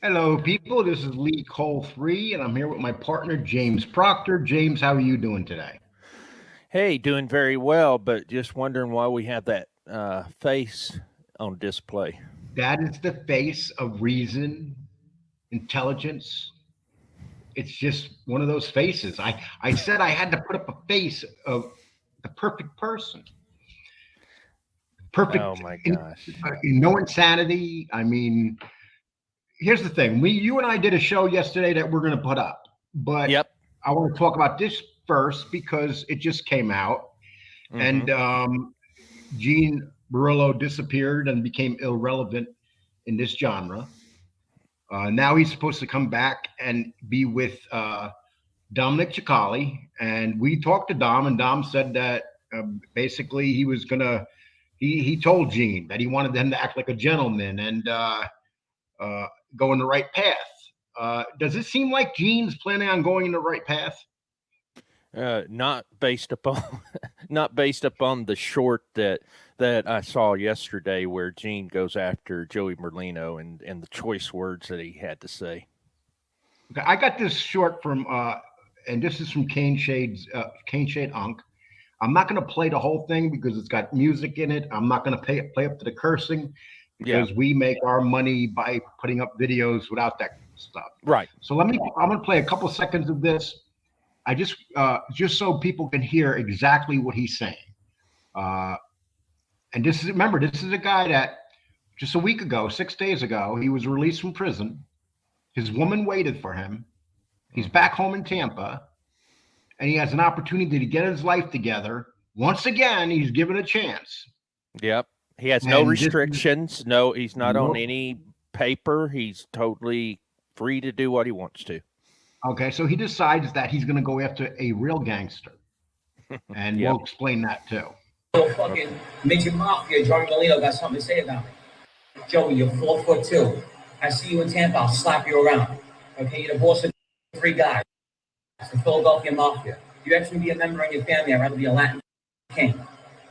Hello, people. This is Lee Cole 3, and I'm here with my partner, James Proctor. James, how are you doing today? Hey, doing very well, but just wondering why we have that face on display. That is the face of reason, intelligence. It's just one of those faces. I said I had to put up a face of the perfect person, Oh perfect, my gosh. no insanity. I mean, here's the thing. You and I did a show yesterday that we're going to put up, but Yep. I want to talk about this first because it just came out. Mm-hmm. And Gene Borrello disappeared and became irrelevant in this genre. Now he's supposed to come back and be with Dominic Chali. And we talked to Dom, and Dom said that basically he was gonna. He told Gene that he wanted him to act like a gentleman and uh, go in the right path. Does it seem like Gene's planning on going in the right path? Not based upon not based upon the short that I saw yesterday where Gene goes after Joey Merlino and the choice words that he had to say. Okay, I got this short from, and this is from Cane Shade Unk. I'm not going to play the whole thing because it's got music in it. I'm not going to play up to the cursing Yeah. because we make our money by putting up videos without that stuff. Right. So I'm going to play a couple seconds of this. I just so people can hear exactly what he's saying. Uh, and this is remember, this is a guy that just a week ago, 6 days ago, he was released from prison. His woman waited for him. He's Mm-hmm. back home in Tampa, and he has an opportunity to get his life together. Once again, he's given a chance. Yep. He has no And this is restrictions. No, he's not on nope. any paper. He's totally free to do what he wants to. Okay, so he decides that he's going to go after a real gangster, and Yep. we'll explain that too. Fucking Okay. midget mafia, Joey Merlino got something to say about me. Joey, you're 4'2". I see you in Tampa, I'll slap you around. Okay, you're the boss of three guys, the Philadelphia Mafia. You actually be a member in your family, I'd rather be a Latin king.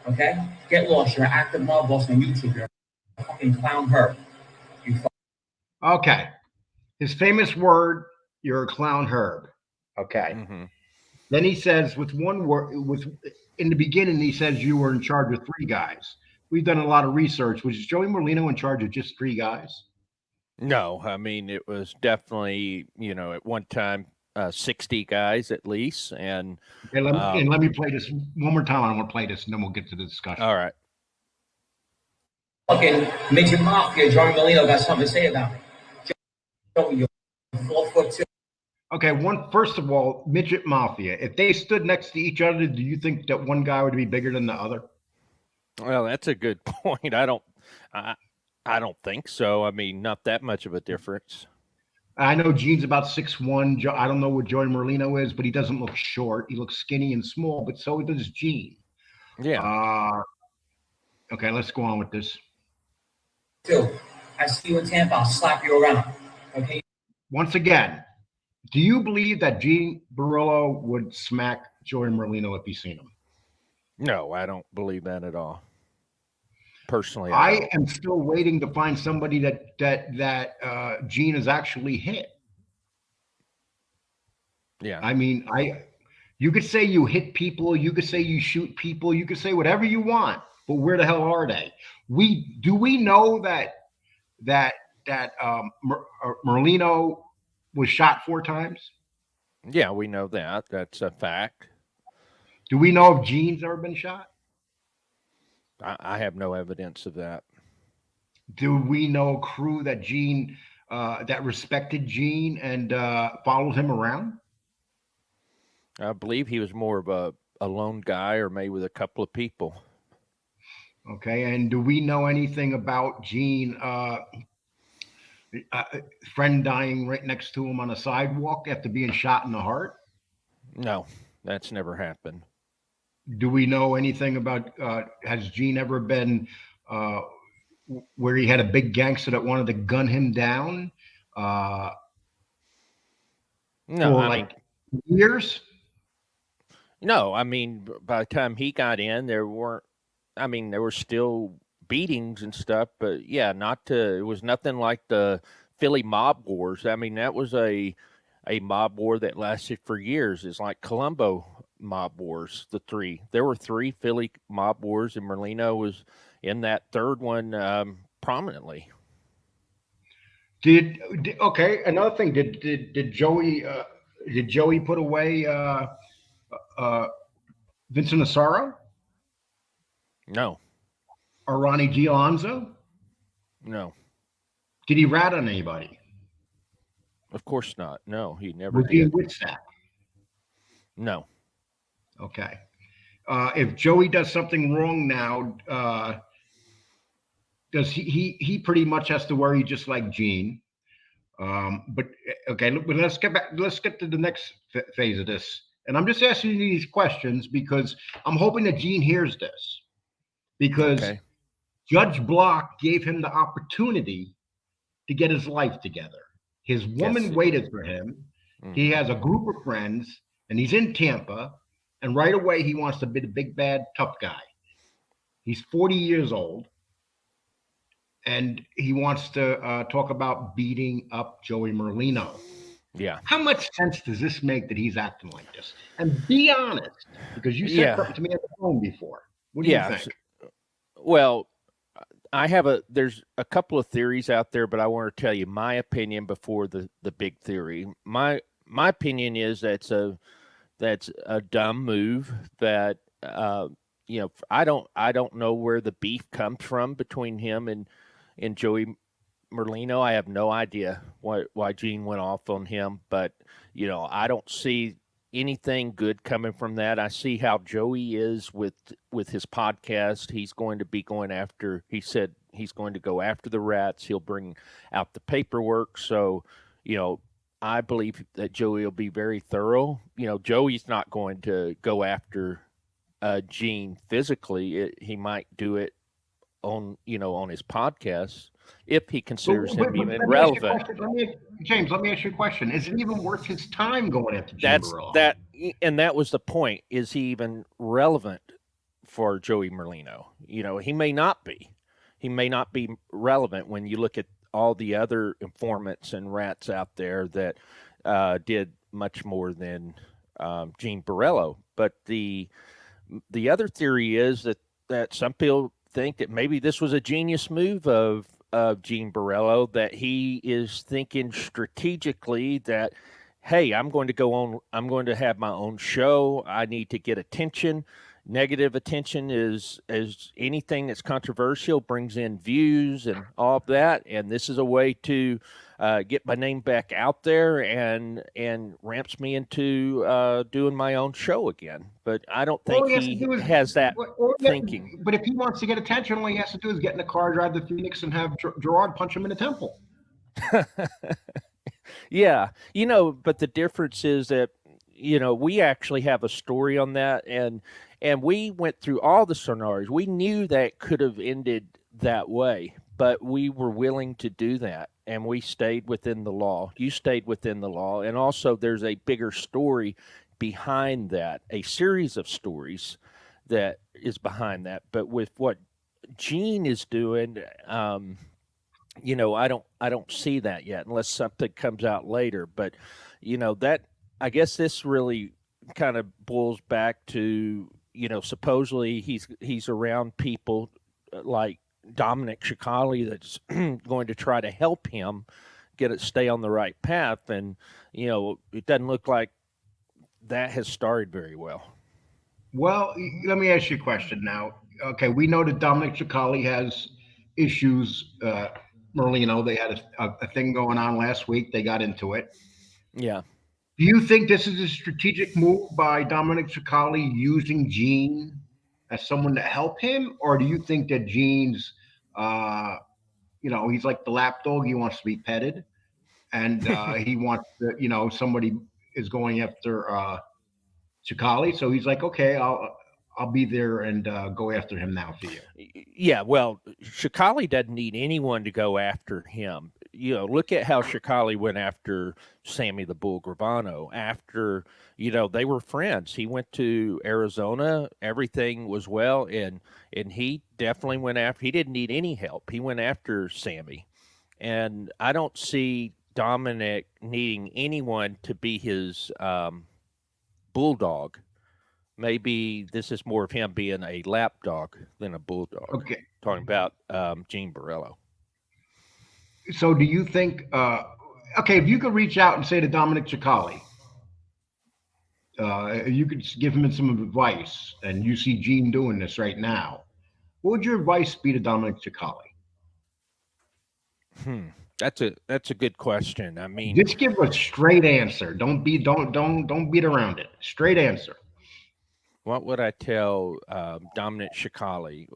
Okay? Get lost, you're an active mob boss on YouTube. You're a fucking clown herb. You Okay, his famous word, "You're a clown, Herb." Okay. Mm-hmm. Then he says, with one word, with in the beginning, he says you were in charge of three guys. We've done a lot of research. Was Joey Merlino in charge of just three guys? No, I mean it was definitely at one time 60 guys at least, and Okay, um, let me play this one more time. I want to play this, and then we'll get to the discussion. all right, fucking midget mafia, Joey Merlino got something to say about me. Joey, you're 4'2". Okay, one first of all, midget mafia. If they stood next to each other, do you think that one guy would be bigger than the other? well that's a good point. I, I don't think so. I mean, not that much of a difference. I know Gene's about 6'1". I don't know what Joey Merlino is, but he doesn't look short. He looks skinny and small, but so does Gene. Yeah. Uh, okay, let's go on with this. Two, I see you in Tampa, I'll slap you around. Okay? Once again, do you believe that Gene Borrello would smack Joey Merlino if he seen him? No, I don't believe that at all. Personally, I I don't. am still waiting to find somebody that Gene has actually hit. Yeah. I mean, I you could say you hit people, you could say you shoot people, you could say whatever you want, but where the hell are they? We know that Merlino was shot four times? Yeah, we know that. That's a fact. Do we know if Gene's ever been shot? I have no evidence of that. Do we know a crew that Gene that respected Gene and followed him around? I believe he was more of a lone guy or maybe with a couple of people. Okay, and do we know anything about Gene? Uh, Friend dying right next to him on a sidewalk after being shot in the heart. No, that's never happened. Do we know anything about? Has Gene ever been uh, where he had a big gangster that wanted to gun him down uh, No, for I mean, like years? no, I mean, by the time he got in, there weren't. I mean, there were still beatings and stuff, but yeah, not to. It was nothing like the Philly mob wars. I mean, that was a mob war that lasted for years. It's like Colombo mob wars. There were 3 Philly mob wars, and Merlino was in that third one prominently. Okay? Another thing, did Joey put away uh, Vincent Asaro No, or Ronnie G. Alonzo? no, Did he rat on anybody? of course not. No, he never Was he in did. Witsack? No. Okay. If Joey does something wrong now, does he pretty much has to worry just like Gene? But okay, but let's get back. Let's get to the next phase of this. And I'm just asking you these questions because I'm hoping that Gene hears this, because Okay. Judge Block gave him the opportunity to get his life together. His woman Yes. waited for him. He Mhm. has a group of friends, and he's in Tampa. And right away, he wants to be the big, bad, tough guy. He's 40 years old, and he wants to talk about beating up Joey Merlino. Yeah. How much sense does this make that he's acting like this? And be honest, because you said Yeah. something to me on the phone before. What do you Yeah. think? Well, there's a couple of theories out there, but I want to tell you my opinion before the big theory. My opinion is that's a dumb move that I don't know where the beef comes from between him and Joey Merlino. I have no idea why Gene went off on him, but I don't see anything good coming from that. I see how Joey is with his podcast. He's going to be going after. He said he's going to go after the rats. He'll bring out the paperwork. So, I believe that Joey will be very thorough. Joey's not going to go after Gene physically. He might do it on his podcast if he considers him even let me ask you a relevant. question. James, let me ask you a question. Is it even worth his time going after Gene That's Burrell? that was the point. Is he even relevant for Joey Merlino? He may not be. He may not be relevant when you look at all the other informants and rats out there that did much more than Gene Borrello. But the other theory is that some people think that maybe this was a genius move of Gene Borrello, that he is thinking strategically that, hey, I'm going to have my own show. I need to get attention. Negative attention is anything that's controversial brings in views and all of that, and this is a way to get my name back out there and ramps me into doing my own show again. But I don't think he has that thinking. But if he wants to get attention, all he has to do is get in the car, drive to Phoenix, and have Gerard punch him in the temple. Yeah, but the difference is that we actually have a story on that, and we went through all the scenarios. We knew that could have ended that way, but we were willing to do that, and we stayed within the law. You stayed within the law, and also there's a bigger story behind that, a series of stories that is behind that. But with what Gene is doing, I don't see that yet unless something comes out later. But that, I guess this really kind of boils back to supposedly he's around people like Dominic Chali that's going to try to help him stay on the right path, and it doesn't look like that has started very well. Well, let me ask you a question now. Okay, we know that Dominic Chali has issues. Merlino, they had a thing going on last week. They got into it. Yeah. Do you think this is a strategic move by Dominic Chali using Gene as someone to help him, or do you think that Gene's, he's like the lapdog, he wants to be petted, and he wants to, somebody is going after Chikali, so he's like, okay, I'll be there and go after him now for you. Yeah, well, Chikali doesn't need anyone to go after him. Look at how Chikali went after Sammy the Bull Gravano. After they were friends. He went to Arizona. Everything was well, and he definitely went after. He didn't need any help. He went after Sammy, And I don't see Dominic needing anyone to be his bulldog. Maybe this is more of him being a lapdog than a bulldog. Okay. Talking about Gene Borrello. So do you think, okay, if you could reach out and say to Dominic Chali, you could give him some advice, and you see Gene doing this right now, what would your advice be to Dominic Chali? That's a good question. I mean, Just give a straight answer. Don't beat around it. Straight answer. what would I tell Dominic Chali?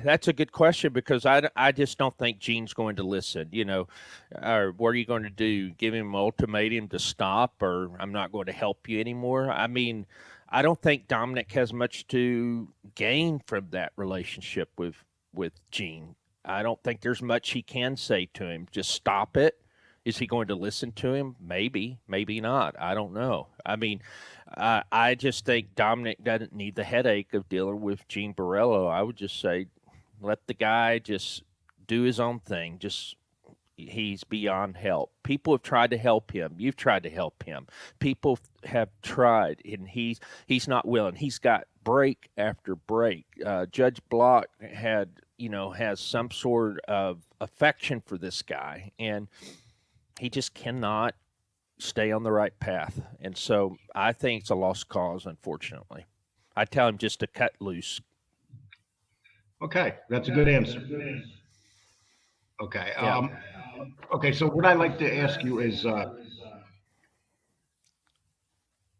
That's a good question because I just don't think Gene's going to listen. Or what are you going to do? Give him an ultimatum to stop, or I'm not going to help you anymore? I mean, I don't think Dominic has much to gain from that relationship with Gene. I don't think there's much he can say to him. Just stop it. Is he going to listen to him? Maybe, maybe not. I don't know. I mean, I just think Dominic doesn't need the headache of dealing with Gene Borrello. I would just say, let the guy just do his own thing. He's beyond help. People have tried to help him. You've tried to help him. People have tried, and he's not willing. He's got break after break. Judge Block has some sort of affection for this guy, and he just cannot stay on the right path. And so I think it's a lost cause, unfortunately. I tell him just to cut loose. Okay, that's a good answer. Okay. Yeah. Okay, so what I'd like to ask you is,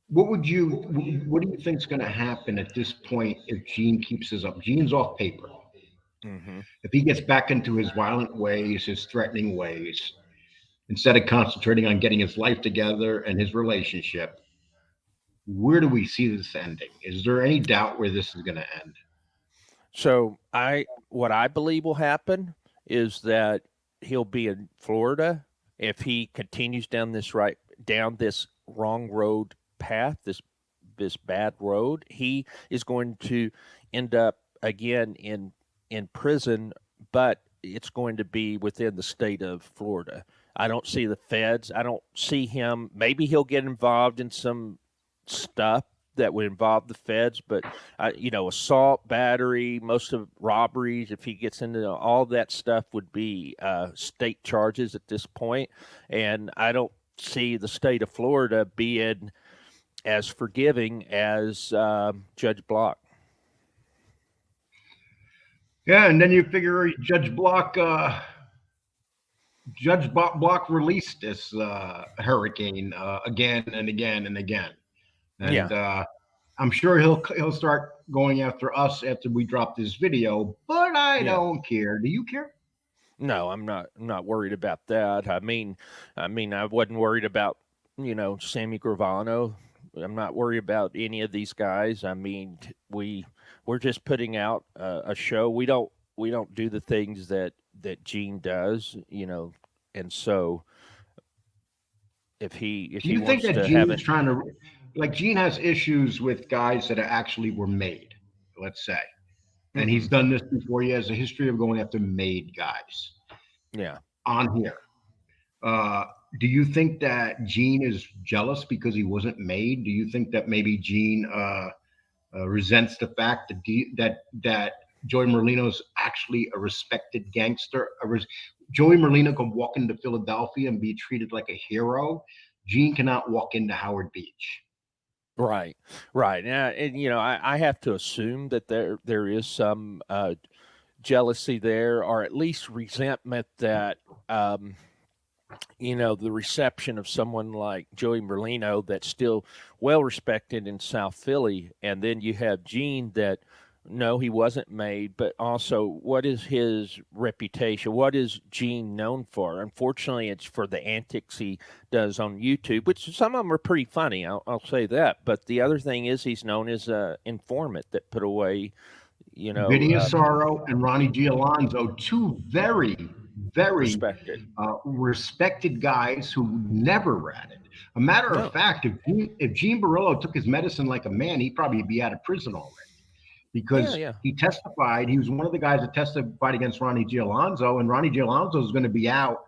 what do you think is going to happen at this point if Gene keeps his up? Gene's off paper. Mm-hmm. If he gets back into his violent ways, his threatening ways, instead of concentrating on getting his life together and his relationship, where do we see this ending? Is there any doubt where this is going to end? So what I believe will happen is that he'll be in Florida if he continues down this wrong road path, this bad road. He is going to end up again in prison, but it's going to be within the state of Florida. I don't see the feds. I don't see him. Maybe he'll get involved in some stuff that would involve the feds, but assault, battery, most of robberies, if he gets into all that stuff, would be state charges at this point. And I don't see the state of Florida being as forgiving as Judge Block. Yeah, and then you figure Judge Block released this hurricane again and again and again. And I'm sure he'll start going after us after we drop this video, but I don't care. Do you care? No, I'm not worried about that. I mean, I wasn't worried about, Sammy Gravano. I'm not worried about any of these guys. I mean, we're just putting out a show. We don't do the things that Gene does, and so if he wants to have it, trying to, like, Gene has issues with guys that actually were made, let's say, and he's done this before. He has a history of going after made guys. Yeah. On here, do you think that Gene is jealous because he wasn't made? Do you think that maybe Gene resents the fact that Joey Merlino is actually a respected gangster? Joey Merlino can walk into Philadelphia and be treated like a hero. Gene cannot walk into Howard Beach. Right. And I have to assume that there is some jealousy there, or at least resentment that the reception of someone like Joey Merlino that's still well respected in South Philly, and then you have Gene that, no, he wasn't made, but also what is his reputation? What is Gene known for? Unfortunately, it's for the antics he does on YouTube, which some of them are pretty funny, I'll say that. But the other thing is he's known as an informant that put away, Vinny Asaro and Ronnie G. Alonzo, two very, very respected guys who never ratted. A matter of fact, if Gene Borrello took his medicine like a man, he'd probably be out of prison already. because yeah. he testified. He was one of the guys that testified against Ronnie Gialonzo, and Ronnie Gialonzo is going to be out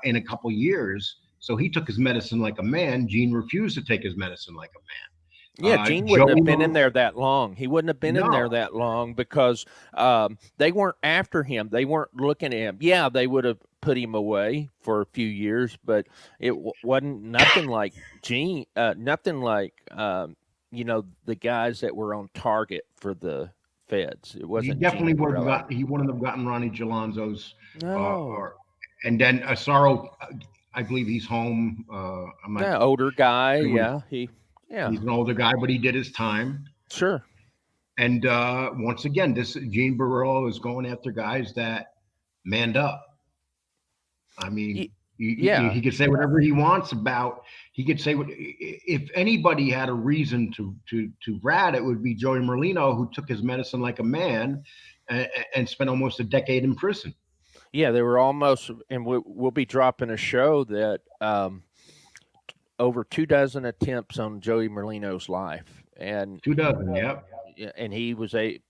in a couple years. So he took his medicine like a man. Gene refused to take his medicine like a man. Yeah, Gene wouldn't have been in there that long. He wouldn't have been in there that long because they weren't after him. They weren't looking at him. Yeah, they would have put him away for a few years, but it wasn't nothing like Gene, nothing like the guys that were on target for the feds. It wasn't. He definitely Gene would have Borrello. he wouldn't have gotten Ronnie Gialonzo's. No. And then Asaro, I believe he's home. I'm not. Older guy. Yeah, he's an older guy, but he did his time. Sure. And once again, this Gene Burell is going after guys that manned up. I mean, he could say whatever he wants about. He could say if anybody had a reason to rat, it would be Joey Merlino, who took his medicine like a man and spent almost a decade in prison. Yeah, they were almost, and we'll be dropping a show that over 24 attempts on Joey Merlino's life, and 24, yep. And he was it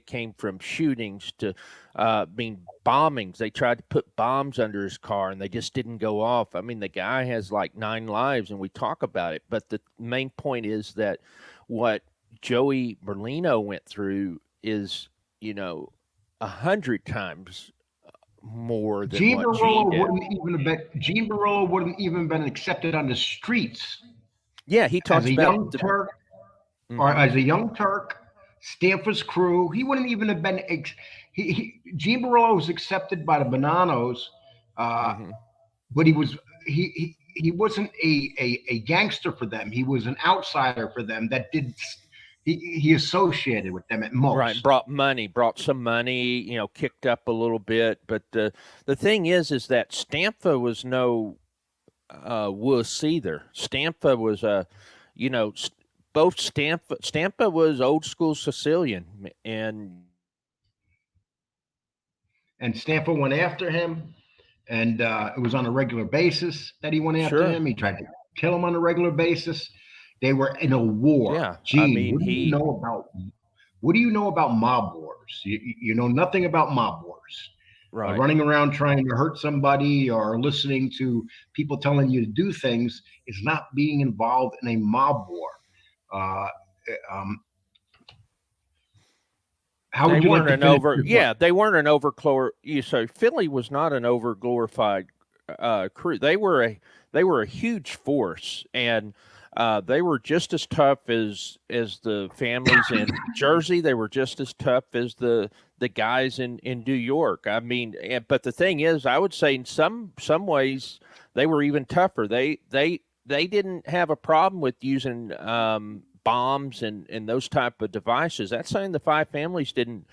came from shootings to bombings. They tried to put bombs under his car and they just didn't go off. I mean, the guy has like 9 lives and we talk about it. But the main point is that what Joey Merlino went through is, 100 times more than Gene what Gene did. Gene Borrello wouldn't even been accepted on the streets. Yeah, he talks as a about young Turk, or as a young Turk, Stanford's crew. He wouldn't even have been. Gene Borrello was accepted by the Bonanos, but he wasn't a gangster for them. He was an outsider for them. That did. He associated with them at most. Right, brought some money, kicked up a little bit. But the thing is that Stampa was no wuss either. Stampa was both Stampa was old school Sicilian, and Stampa went after him, and it was on a regular basis that he went after him. He tried to kill him on a regular basis. They were in a war. Yeah, Gene, what do you know about mob wars? You know nothing about mob wars. Right. Running around trying to hurt somebody or listening to people telling you to do things is not being involved in a mob war. They weren't an over. You say Philly was not an over glorified crew. They were a huge force, and they were just as tough as the families in Jersey. They were just as tough as the guys in New York. I mean, but the thing is, I would say in some ways they were even tougher. They didn't have a problem with using bombs and those type of devices. That's something the Five Families didn't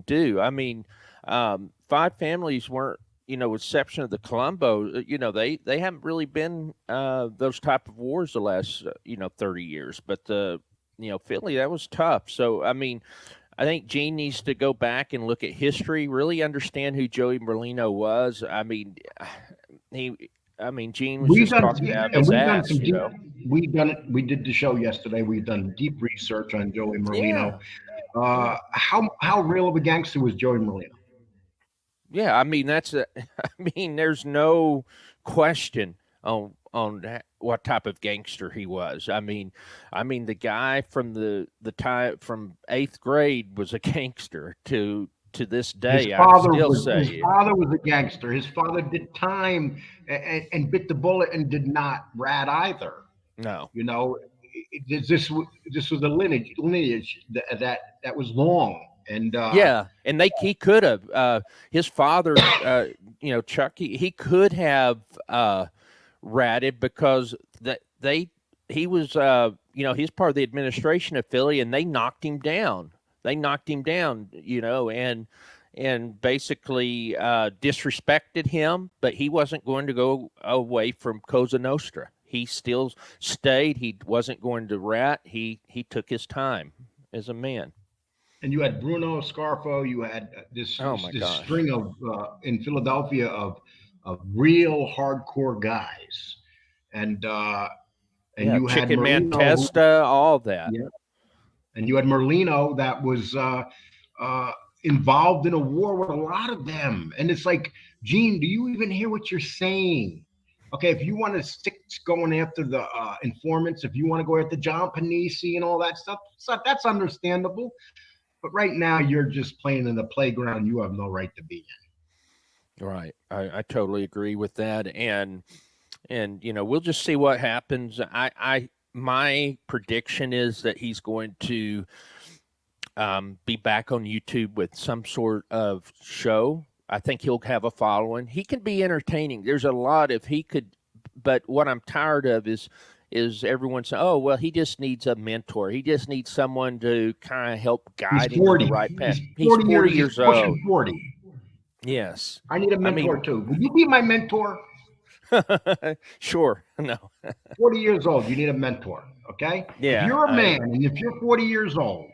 do. I mean, Five Families weren't, with exception of the Colombo, they haven't really been those type of wars the last 30 years. But Philly, that was tough. So I mean, I think Gene needs to go back and look at history, really understand who Joey Merlino was. I mean, Gene was just talking out his ass. We did the show yesterday. We've done deep research on Joey Merlino. Yeah. How real of a gangster was Joey Merlino? Yeah, I mean there's no question on what type of gangster he was. I mean the guy from the time from 8th grade was a gangster to this day. His father was a gangster. His father did time and bit the bullet and did not rat either. No, this was a lineage that was long. And he could have his father, Chuck. He could have ratted because he was he's part of the administration of Philly, and they knocked him down. And basically disrespected him, but he wasn't going to go away from Cosa Nostra. He still stayed. He wasn't going to rat. He took his time as a man. And you had Bruno Scarfo. You had this string of in Philadelphia of real hardcore guys, and you Chicken had Merlino, Mantesta, all that. Yeah. and you had Merlino that was involved in a war with a lot of them. And it's like, Gene, do you even hear what you're saying? Okay, if you want to stick going after the informants, if you want to go after John Panisi and all that stuff, so that's understandable. But right now, you're just playing in the playground you have no right to be in. Right. I totally agree with that. And we'll just see what happens. My prediction is that he's going to be back on YouTube with some sort of show. I think he'll have a following. He can be entertaining. There's a lot if he could, but what I'm tired of is everyone saying, "Oh, well, he just needs a mentor. He just needs someone to kind of help guide him on the right path." He's 40 years old. 40. Yes. I need a mentor too. Would you be my mentor? Sure. No. 40 years old. You need a mentor. Okay. Yeah. If you're a man and if you're 40 years old,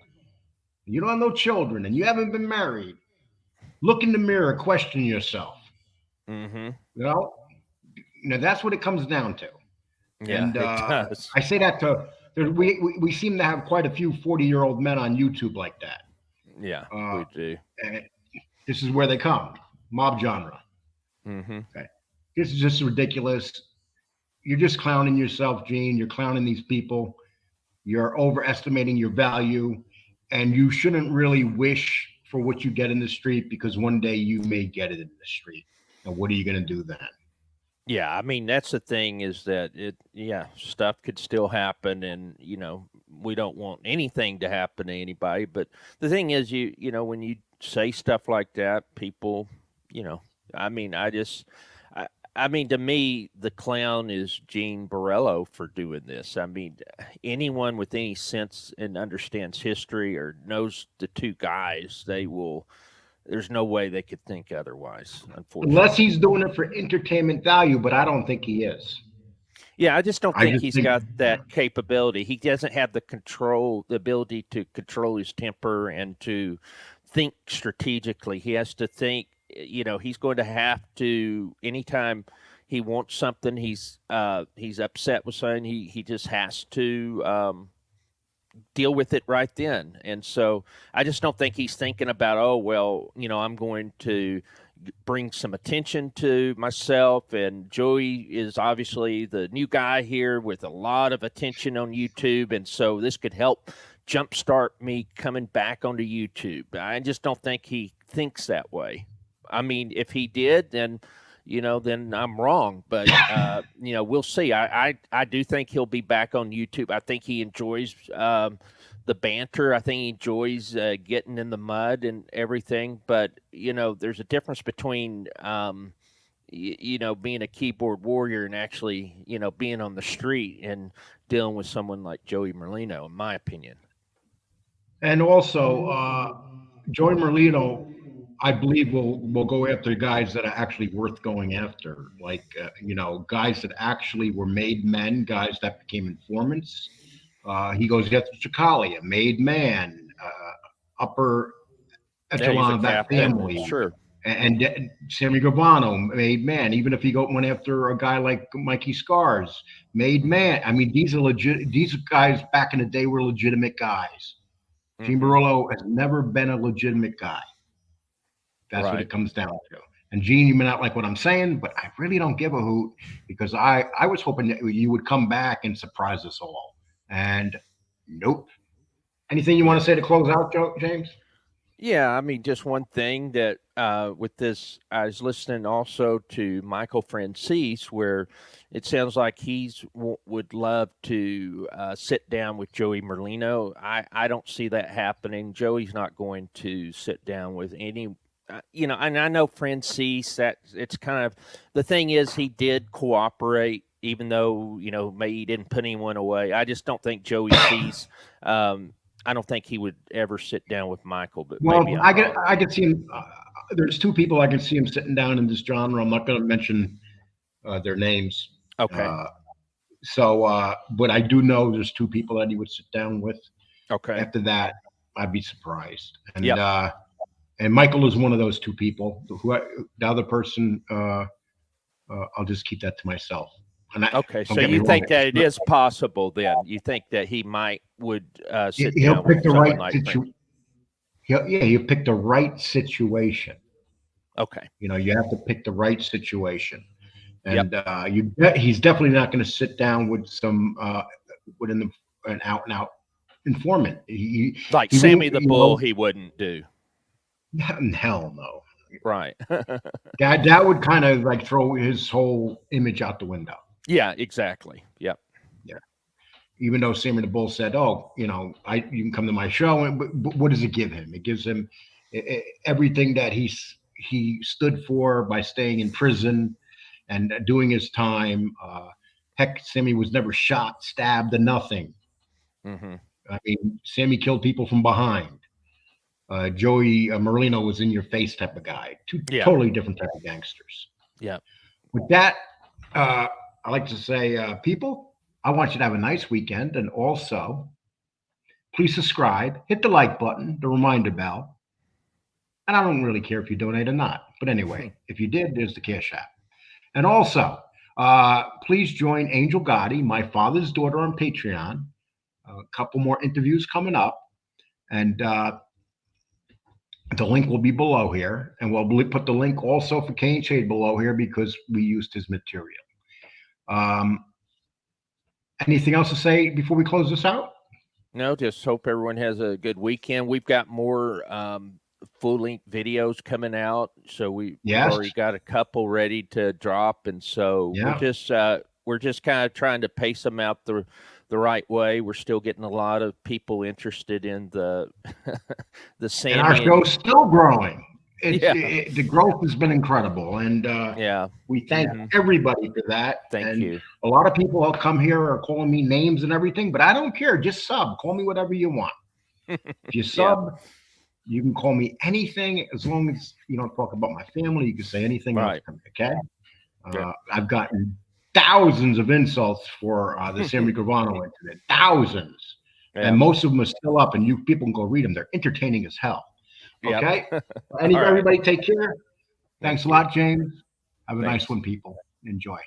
you don't have no children and you haven't been married, look in the mirror, question yourself. Mm-hmm. You know, that's what it comes down to. Yeah, and it does. I say that to we seem to have quite a few 40-year-old men on YouTube like that. Yeah, we do. And this is where they come, mob genre. Mm-hmm. Okay, this is just ridiculous. You're just clowning yourself, Gene. You're clowning these people. You're overestimating your value, and you shouldn't really wish for what you get in the street because one day you may get it in the street. And what are you going to do then? Yeah, I mean that's the thing is that stuff could still happen, and we don't want anything to happen to anybody. But the thing is, when you say stuff like that, people, I mean, I mean, to me, the clown is Gene Borrello for doing this. I mean, anyone with any sense and understands history or knows the two guys, there's no way they could think otherwise, unfortunately. Unless he's doing it for entertainment value, but I don't think he is. Yeah, I just don't think he's got that capability. He doesn't have the ability to control his temper and to think strategically. He has to think, he's going to have to, anytime he wants something, he's upset with something, he just has to deal with it right then. And so I just don't think he's thinking about, I'm going to bring some attention to myself. And Joey is obviously the new guy here with a lot of attention on YouTube. And so this could help jumpstart me coming back onto YouTube. I just don't think he thinks that way. I mean, if he did, then I'm wrong. But, we'll see. I do think he'll be back on YouTube. I think he enjoys the banter. I think he enjoys getting in the mud and everything. But, there's a difference between, being a keyboard warrior and actually, being on the street and dealing with someone like Joey Merlino, in my opinion. And also, Joey Merlino, I believe will go after guys that are actually worth going after, like guys that actually were made men, guys that became informants. He goes after Chali, a made man, upper echelon of that family. Sure. And Sammy Gravano, made man. Even if he went after a guy like Mikey Scars, made man. I mean, these are legit. These guys back in the day were legitimate guys. Gene Borrello has never been a legitimate guy. That's what it comes down to. And Gene, you may not like what I'm saying, but I really don't give a hoot because I was hoping that you would come back and surprise us all. And nope. Anything you want to say to close out, James? Yeah, I mean, just one thing that with this, I was listening also to Michael Francis, where it sounds like would love to sit down with Joey Merlino. I don't see that happening. Joey's not going to sit down with any. And I know Francis, that it's kind of the thing is he did cooperate, even though maybe he didn't put anyone away. I just don't think Joey sees. I don't think he would ever sit down with Michael. But maybe I could see him. There's two people I can see him sitting down in this genre. I'm not going to mention their names. Okay. But I do know there's two people that he would sit down with. Okay. After that, I'd be surprised. And and Michael is one of those two people. The other person, I'll just keep that to myself. And Okay, so you think that it is possible then? You think that he would sit down with someone like Frank? He'll pick the right situation. Okay. You know, you have to pick the right situation. And he's definitely not going to sit down with some with an out and out informant. He Sammy the Bull, he wouldn't do. Hell no. Right. that would kind of like throw his whole image out the window. Yeah, exactly. Yep. Yeah. Even though Sammy the Bull said, "Oh, you know, you can come to my show," but what does it give him? It gives him everything that he stood for by staying in prison and doing his time. Heck, Sammy was never shot, stabbed, or nothing. Mm-hmm. I mean, Sammy killed people from behind. Joey Merlino was in your face type of guy. Two totally different type of gangsters. Yeah. With that, I like to say, people, I want you to have a nice weekend. And also, please subscribe, hit the like button, the reminder bell. And I don't really care if you donate or not. But anyway, if you did, there's the Cash App. And also, please join Angel Gotti, my father's daughter, on Patreon. A couple more interviews coming up. And the link will be below here. And we'll put the link also for Kane Shade below here because we used his material. Anything else to say before we close this out? No, just hope everyone has a good weekend. We've got more full-length videos coming out, so we've already got a couple ready to drop, and so we're just kind of trying to pace them out the right way. We're still getting a lot of people interested in the Sammy. And our show's still growing. The growth has been incredible, and we thank everybody for that. Thank you. A lot of people will come here are calling me names and everything, but I don't care. Just sub. Call me whatever you want. If you sub, you can call me anything as long as you don't talk about my family. You can say anything else to me, okay? I've gotten thousands of insults for the Sammy Gravano incident. Thousands. Yeah. And most of them are still up, and you people can go read them. They're entertaining as hell. Okay? Everybody take care. Thanks a lot, James. Have a nice one, people. Enjoy.